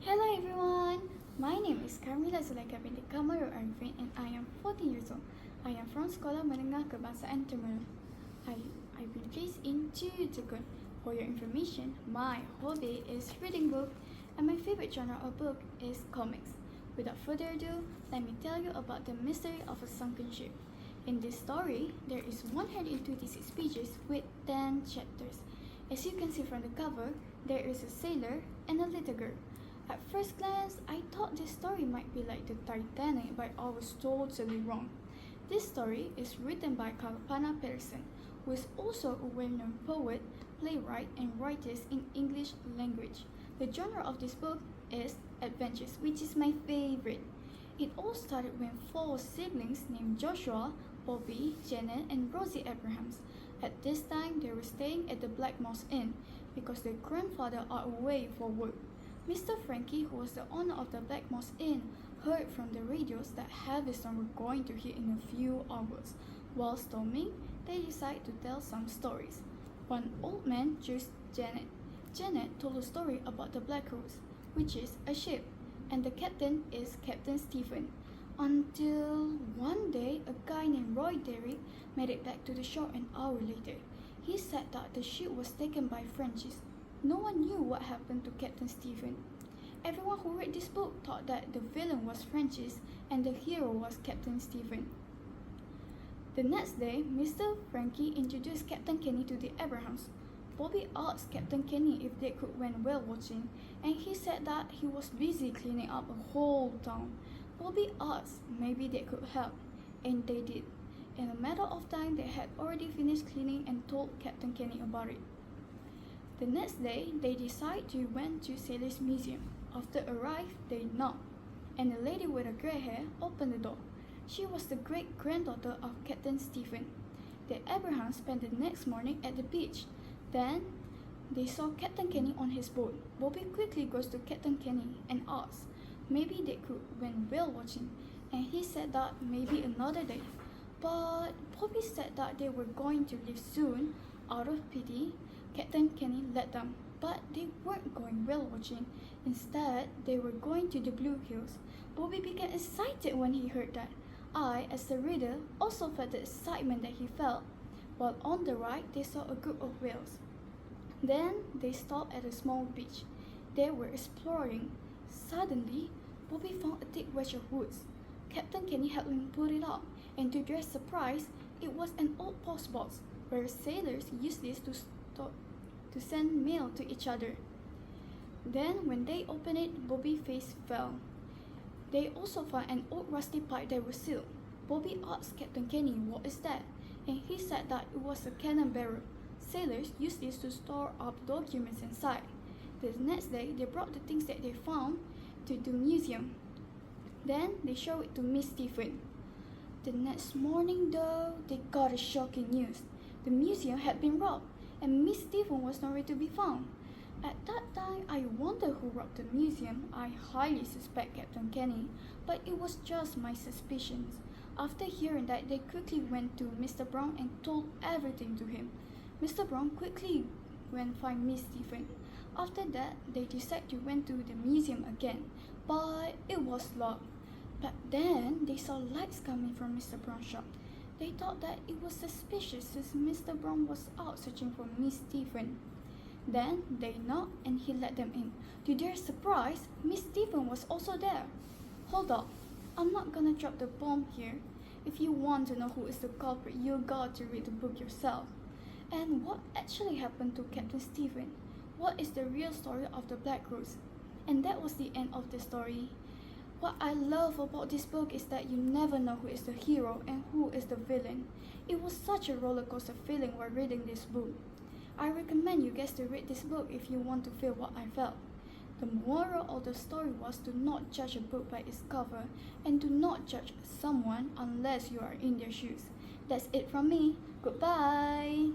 Hello everyone, my name is KARMILA ZULAIKHA binti KAMARUL ARIFFIN and I am 14 years old. I am from Sekolah Menengah Kebangsaan TEMERLOH. I've been placed in Tukun. For your information, my hobby is reading books and my favorite genre of book is comics. Without further ado, let me tell you about the mystery of a sunken ship. In this story, there is 126 pages with 10 chapters. As you can see from the cover, there is a sailor and a little girl. At first glance, I thought this story might be like the Titanic, but I was totally wrong. This story is written by Kalpana Pearson, who is also a well-known poet, playwright, and writer in English language. The genre of this book is adventures, which is my favorite. It all started when 4 siblings named Joshua, Bobby, Janet, and Rosie Abrahams. At this time, they were staying at the Black Moss Inn because their grandfather are away for work. Mr. Frankie, who was the owner of the Black Moss Inn, heard from the radios that heavy storm were going to hit in a few hours. While storming, they decided to tell some stories. One old man chose Janet. Janet told a story about the Black Rose, which is a ship, and the captain is Captain Stephen. Until one day, a guy named Roy Derrick made it back to the shore an hour later. He said that the ship was taken by Frenchies. No one knew what happened to Captain Stephen. Everyone who read this book thought that the villain was Frenchies and the hero was Captain Stephen. The next day, Mr. Frankie introduced Captain Kenny to the Abrahams. Bobby asked Captain Kenny if they could went whale watching, and he said that he was busy cleaning up a whole town. Bobby asked maybe they could help, and they did. In a matter of time, they had already finished cleaning and told Captain Kenny about it. The next day, they decided to went to Sailor's Museum. After arrived, they knocked, and a lady with a grey hair opened the door. She was the great-granddaughter of Captain Stephen. The Abrahams spent the next morning at the beach. Then, they saw Captain Kenny on his boat. Bobby quickly goes to Captain Kenny and asks maybe they could went whale watching, and he said that maybe another day. But Bobby said that they were going to leave soon. Out of pity, Captain Kenny let them, but they weren't going whale watching. Instead, they were going to the Blue Hills. Bobby became excited when he heard that. I, as the reader, also felt the excitement that he felt. While on the right, they saw a group of whales. Then, they stopped at a small beach. They were exploring. Suddenly, Bobby found a thick wedge of woods. Captain Kenny helped him put it up, and to their surprise, it was an old post box, where sailors used this to send mail to each other. Then, when they opened it, Bobby's face fell. They also found an old rusty pipe that was sealed. Bobby asked Captain Kenny what is that, and he said that it was a cannon barrel. Sailors used this to store up documents inside. The next day, they brought the things that they found to the museum. Then, they showed it to Miss Stephen. The next morning, though, they got a shocking news. The museum had been robbed, and Miss Stephen was nowhere to be found. At that time, I wondered who robbed the museum. I highly suspect Captain Kenny, but it was just my suspicions. After hearing that, they quickly went to Mr. Brown and told everything to him. Mr. Brown quickly went find Miss Stephen. After that, they decided to went to the museum again, but it was locked. But then, they saw lights coming from Mr. Brown's shop. They thought that it was suspicious since Mr. Brown was out searching for Miss Stephen. Then they knocked and he let them in. To their surprise, Miss Stephen was also there. Hold up, I'm not gonna drop the bomb here. If you want to know who is the culprit, you got to read the book yourself. And what actually happened to Captain Stephen? What is the real story of the Black Rose? And that was the end of the story. What I love about this book is that you never know who is the hero and who is the villain. It was such a roller coaster feeling while reading this book. I recommend you guys to read this book if you want to feel what I felt. The moral of the story was to not judge a book by its cover and to not judge someone unless you are in their shoes. That's it from me. Goodbye!